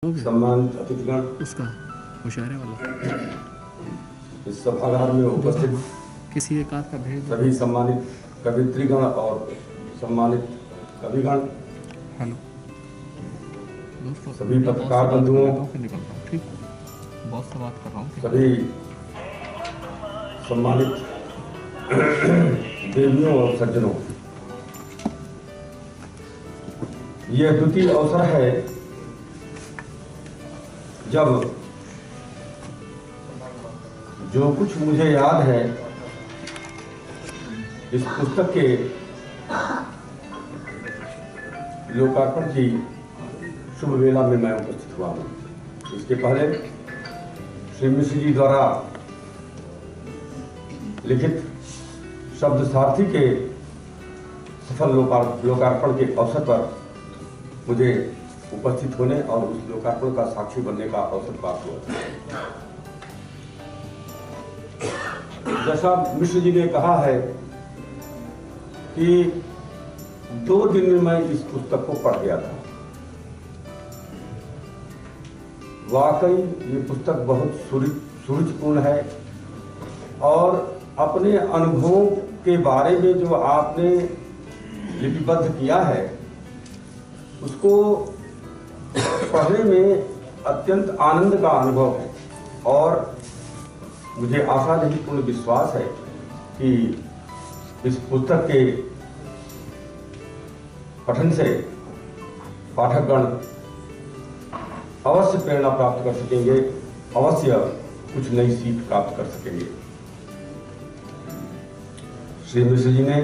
सम्मानित अतिथिगण, उसका मुशायरे वाला इस सभागार में उपस्थित किसी एक आध का भेज सभी सम्मानित कवित्रीगण और सम्मानित कविगण, हेलो दोस्तों, सभी पत्रकार बंधुओं, ठीक बहुत से बात कर रहा हूँ, सभी सम्मानित देवियों और सज्जनों, यह द्वितीय अवसर है जब जो कुछ मुझे याद है इस पुस्तक के लोकार्पण की शुभ वेला में मैं उपस्थित हुआ हूँ। इसके पहले श्री मिश्र जी द्वारा लिखित शब्द सारथी के सफल लोकार्पण के अवसर पर मुझे उपस्थित होने और उस लोकार्पण का साक्षी बनने का अवसर प्राप्त हुआ। जैसा मिश्र जी ने कहा है कि 2 दिन में मैं इस पुस्तक को पढ़ गया था। वाकई ये पुस्तक बहुत सुरुचिपूर्ण है और अपने अनुभवों के बारे में जो आपने लिपिबद्ध किया है उसको पढ़ने में अत्यंत आनंद का अनुभव है और मुझे आशा नहीं पूर्ण विश्वास है कि इस पुस्तक के पठन से पाठकगण अवश्य प्रेरणा प्राप्त कर सकेंगे, अवश्य कुछ नई सीख प्राप्त कर सकेंगे। श्री मिश्र जी ने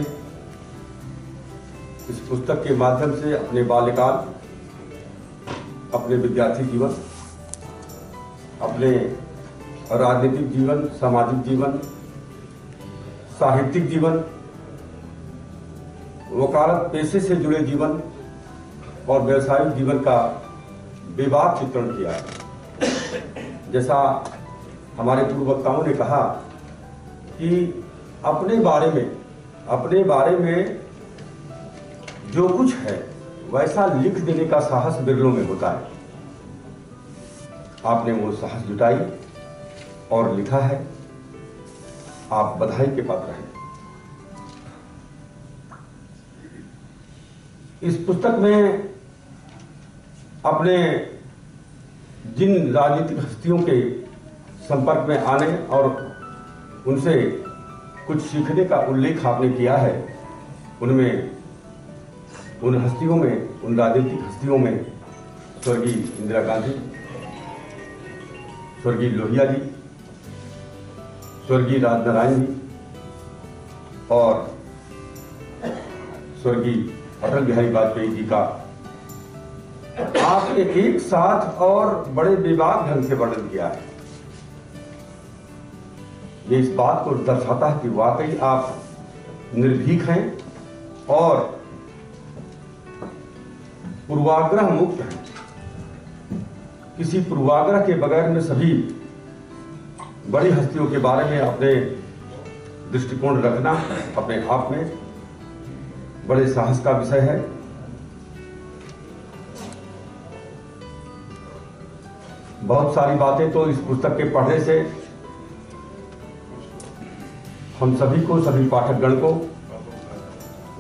इस पुस्तक के माध्यम से अपने बाल्यकाल, अपने विद्यार्थी जीवन, अपने राजनीतिक जीवन, सामाजिक जीवन, साहित्यिक जीवन, वकालत पेशे से जुड़े जीवन और व्यवसायिक जीवन का बेबाक चित्रण किया है। जैसा हमारे पूर्व वक्ताओं ने कहा कि अपने बारे में जो कुछ है वैसा लिख देने का साहस बिरलों में होता है। आपने वो साहस जुटाई और लिखा है, आप बधाई के पात्र हैं। इस पुस्तक में अपने जिन राजनीतिक हस्तियों के संपर्क में आने और उनसे कुछ सीखने का उल्लेख आपने किया है, उनमें उन हस्तियों में, उन राजनीतिक हस्तियों में स्वर्गीय इंदिरा गांधी, स्वर्गीय लोहिया जी, स्वर्गीय राजनारायण जी और स्वर्गीय अटल बिहारी वाजपेयी जी का आपने एक साथ और बड़े बेबाक ढंग से वर्णन किया है। ये इस बात को दर्शाता है कि वाकई आप निर्भीक हैं और पूर्वाग्रह मुक्त है। किसी पूर्वाग्रह के बगैर में सभी बड़ी हस्तियों के बारे में अपने दृष्टिकोण रखना अपने आप में बड़े साहस का विषय है। बहुत सारी बातें तो इस पुस्तक के पढ़ने से हम सभी को, सभी पाठकगण को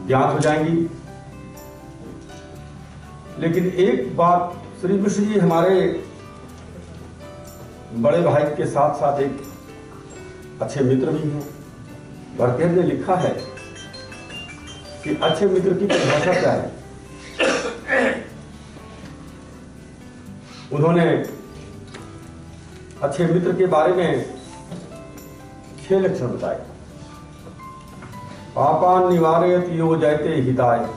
ज्ञात हो जाएंगी। लेकिन एक बात, श्री मिश्र जी हमारे बड़े भाई के साथ साथ एक अच्छे मित्र भी हैं। भरतेर ने लिखा है कि अच्छे मित्र की परिभाषा क्या है। उन्होंने अच्छे मित्र के बारे में 6 लक्षण बताए। पापान निवारयत यो जयते हिताय,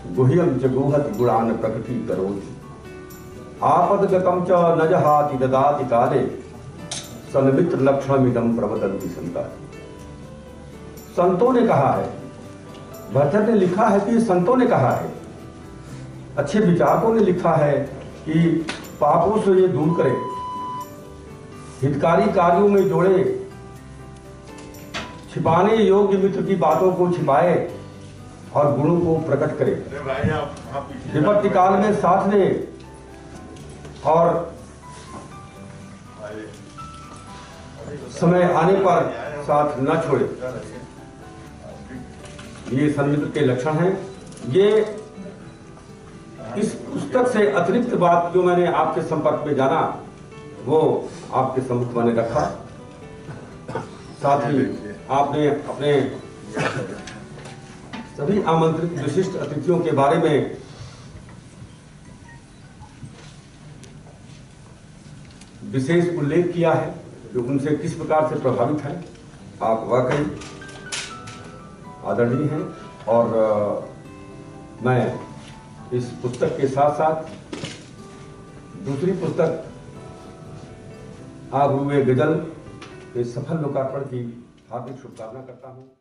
गुह्यम च गुहत गुणान प्रकृति करोति, आपदगतम च न जहाति ददाति काले, सन्मित्र लक्षणमिदं प्रवदन्ति संता। संतों ने कहा है, भरतेर ने लिखा है कि संतों ने कहा है, अच्छे विचारकों ने लिखा है कि पापों से ये दूर करे, हितकारी कार्यों में जोड़े, छिपाने योग्य मित्र की बातों को छिपाए और गुणों को प्रकट करे। विपत्ति काल में साथ दे, और समय आने पर साथ न छोड़े, ये सन्मित्र के लक्षण हैं। ये इस पुस्तक से अतिरिक्त बात जो मैंने आपके संपर्क में जाना वो आपके सम्मुख मैंने रखा। साथ ही आपने अपने सभी आमंत्रित विशिष्ट अतिथियों के बारे में विशेष उल्लेख किया है कि उनसे किस प्रकार से प्रभावित है। आप वाकई आदरणीय हैं और मैं इस पुस्तक के साथ साथ दूसरी पुस्तक आप हुए गजल के सफल लोकार्पण की हार्दिक शुभकामना करता हूं।